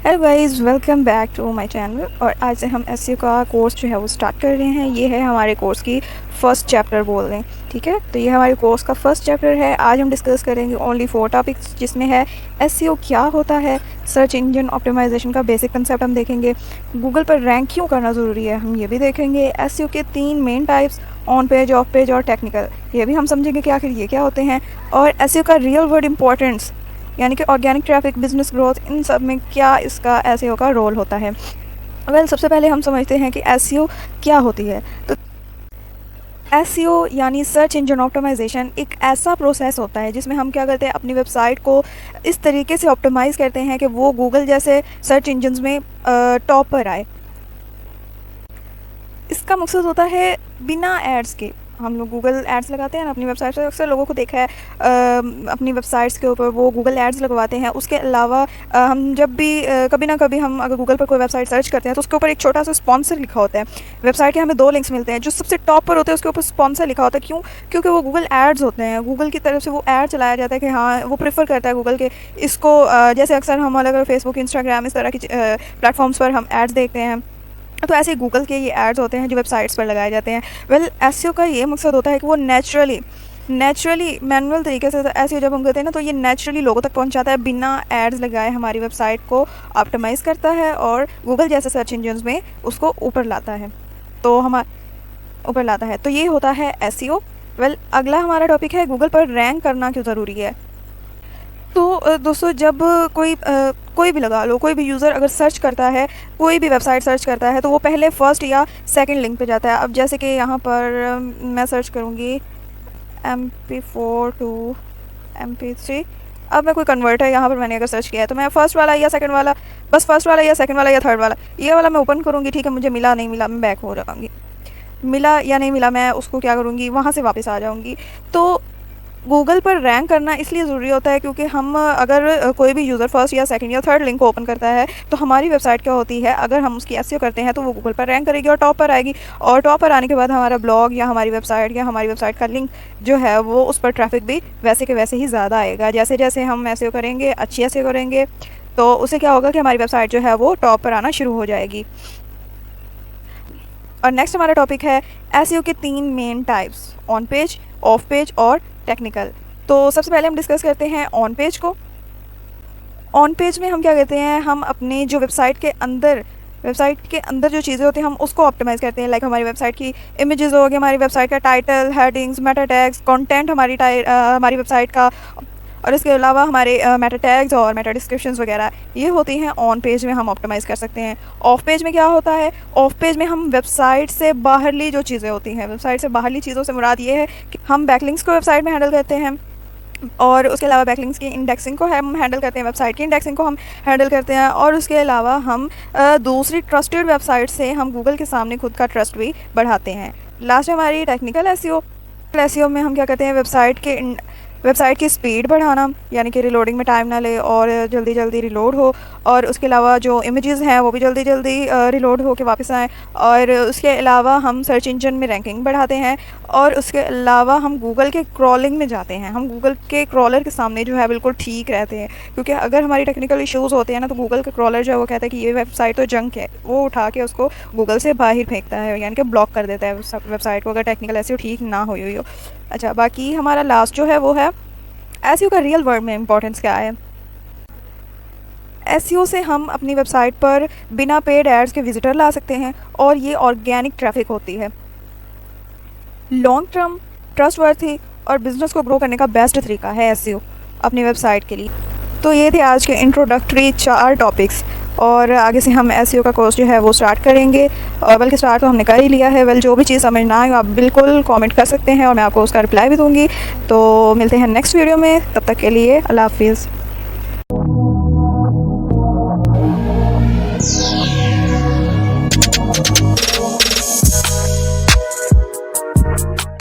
Hello guys, welcome back to my channel. और आज से हम एसईओ का कोर्स जो है वो स्टार्ट कर रहे हैं। ये है हमारे कोर्स की फ़र्स्ट चैप्टर बोल रहे हैं, ठीक है। तो ये हमारे कोर्स का फर्स्ट चैप्टर है। आज हम डिस्कस करेंगे ओनली 4 टॉपिक्स, जिसमें है एसईओ क्या होता है, सर्च इंजन ऑप्टिमाइजेशन का बेसिक कंसेप्ट हम देखेंगे, गूगल पर रैंक क्यों करना ज़रूरी है हम ये भी देखेंगे, एसईओ के 3 main types, on page, of page और टेक्निकल, ये भी हम समझेंगे कि आखिर ये क्या होते हैं, और एसईओ का रियल वर्ल्ड इंपॉर्टेंस यानी कि ऑर्गेनिक ट्रैफिक, बिजनेस ग्रोथ, इन सब में क्या इसका एसईओ का रोल होता है। सबसे पहले हम समझते हैं कि एसईओ क्या होती है। तो एसईओ यानी सर्च इंजन ऑप्टिमाइजेशन एक ऐसा प्रोसेस होता है जिसमें हम क्या करते हैं, अपनी वेबसाइट को इस तरीके से ऑप्टिमाइज़ करते हैं कि वो गूगल जैसे सर्च इंजन्स में टॉप पर आए। इसका मकसद होता है बिना एड्स के, हम लोग गूगल एड्स लगाते हैं ना अपनी वेबसाइट पर, अक्सर लोगों को देखा है अपनी वेबसाइट्स के ऊपर वो गूगल एड्स लगवाते हैं। उसके अलावा हम जब भी कभी ना कभी हम अगर गूगल पर कोई वेबसाइट सर्च करते हैं तो उसके ऊपर एक छोटा सा स्पॉन्सर लिखा होता है। वेबसाइट के हमें 2 लिंक्स मिलते हैं, जो सबसे टॉप पर होते हैं उसके ऊपर स्पॉन्सर लिखा होता है। क्यों? क्योंकि वो गूगल एड्स होते हैं, गूगल की तरफ से वो एड चलाया जाता है कि हाँ वो प्रेफर करता है गूगल के इसको। जैसे अक्सर हम अगर फेसबुक, इंस्टाग्राम, इस तरह की प्लेटफॉर्म्स पर हम एड्स देखते हैं, तो ऐसे गूगल के ये एड्स होते हैं जो वेबसाइट्स पर लगाए जाते हैं। एसईओ का ये मकसद होता है कि वो नेचुरली मैनुअल तरीके से एसईओ जब हम करते हैं ना, तो ये नेचुरली लोगों तक पहुंचाता है, बिना एड्स लगाए हमारी वेबसाइट को ऑप्टिमाइज़ करता है और गूगल जैसे सर्च इंजन्स में उसको ऊपर लाता है। तो ये होता है एसईओ। अगला हमारा टॉपिक है गूगल पर रैंक करना क्यों ज़रूरी है। तो दोस्तों, जब कोई भी लगा लो, कोई भी यूज़र अगर सर्च करता है, कोई भी वेबसाइट सर्च करता है, तो वो पहले फर्स्ट या सेकंड लिंक पे जाता है। अब जैसे कि यहाँ पर मैं सर्च करूँगी MP4 टू MP3। अब मैं कोई कन्वर्टर यहाँ पर मैंने अगर सर्च किया है तो मैं फर्स्ट वाला या सेकंड वाला, बस फर्स्ट वाला या सेकंड वाला या थर्ड वाला, ये वाला मैं ओपन करूँगी, ठीक है। मुझे मिला नहीं मिला, मैं बैक हो जाऊँगी, मिला या नहीं मिला, मैं उसको क्या करूँगी, वहाँ से वापस आ जाऊँगी। तो गूगल पर रैंक करना इसलिए ज़रूरी होता है क्योंकि हम अगर कोई भी यूज़र फर्स्ट या सेकंड या थर्ड लिंक को ओपन करता है तो हमारी वेबसाइट क्या होती है, अगर हम उसकी एसईओ करते हैं तो वो गूगल पर रैंक करेगी और टॉप पर आएगी। और टॉप पर आने के बाद हमारा ब्लॉग या हमारी वेबसाइट का लिंक जो है वो उस पर ट्रैफिक भी वैसे के वैसे ही ज़्यादा आएगा। जैसे जैसे हम एसईओ करेंगे, अच्छी एसईओ करेंगे, तो उससे क्या होगा कि हमारी वेबसाइट जो है वो टॉप पर आना शुरू हो जाएगी। और नेक्स्ट हमारा टॉपिक है एसईओ के 3 main types, on page, of page और टेक्निकल। तो सबसे पहले हम डिस्कस करते हैं ऑन पेज को। ऑन पेज में हम क्या करते हैं, हम अपने जो वेबसाइट के अंदर जो चीज़ें होती हैं हम उसको ऑप्टिमाइज़ करते हैं। लाइक हमारी वेबसाइट की इमेजेस हो गई, हमारी वेबसाइट का title, headings, Meta tags, content हमारी वेबसाइट का, और इसके अलावा हमारे मेटा टैग्स और मेटा डिस्क्रिप्शंस वगैरह, ये होती हैं ऑन पेज में हम ऑप्टिमाइज़ कर सकते हैं। ऑफ पेज में क्या होता है, ऑफ पेज में हम वेबसाइट से बाहरली जो चीज़ें होती हैं, वेबसाइट से बाहरली चीज़ों से मुराद ये है कि हम बैकलिंक्स को वेबसाइट में हैंडल करते हैं, और उसके अलावा बैकलिंक्स की इंडेक्सिंग को हम हैंडल करते हैं, वेबसाइट की इंडेक्सिंग को हम हैंडल करते हैं, और उसके अलावा हम दूसरी ट्रस्टेड वेबसाइट से हम गूगल के सामने खुद का ट्रस्ट भी बढ़ाते हैं। लास्ट हमारी टेक्निकल एसईओ में हम क्या करते हैं, वेबसाइट की स्पीड बढ़ाना, यानी कि रिलोडिंग में टाइम ना ले और जल्दी जल्दी रिलोड हो, और उसके अलावा जो इमेजेस हैं वो भी जल्दी जल्दी रिलोड हो के वापस आएँ, और उसके अलावा हम सर्च इंजन में रैंकिंग बढ़ाते हैं, और उसके अलावा हम गूगल के क्रॉलिंग में जाते हैं, हम गूगल के क्रॉलर के सामने जो है बिल्कुल ठीक रहते हैं। क्योंकि अगर हमारी टेक्निकल इश्यूज़ होते हैं ना, तो गूगल का क्रॉलर जो है वो कहता है कि ये वेबसाइट तो जंक है, वो उठा के उसको गूगल से बाहर फेंकता है, यानी कि ब्लॉक कर देता है वेबसाइट को, अगर टेक्निकल एसईओ ठीक ना हुई हो। अच्छा, बाकी हमारा लास्ट जो है वो है एसईओ का रियल वर्ल्ड में इंपॉर्टेंस क्या है। एसईओ से हम अपनी वेबसाइट पर बिना पेड एड्स के विजिटर ला सकते हैं, और ये ऑर्गेनिक ट्रैफिक होती है। लॉन्ग टर्म, ट्रस्टवर्थी और बिजनेस को ग्रो करने का बेस्ट तरीका है एसईओ अपनी वेबसाइट के लिए। तो ये थे आज के इंट्रोडक्टरी 4 टॉपिक्स, और आगे से हम एसईओ का कोर्स जो है वो स्टार्ट करेंगे, और बल्कि स्टार्ट तो हमने कर ही लिया है। जो भी चीज़ समझ ना आए आप बिल्कुल कमेंट कर सकते हैं और मैं आपको उसका रिप्लाई भी दूंगी। तो मिलते हैं नेक्स्ट वीडियो में, तब तक के लिए अल्लाह हाफिज़।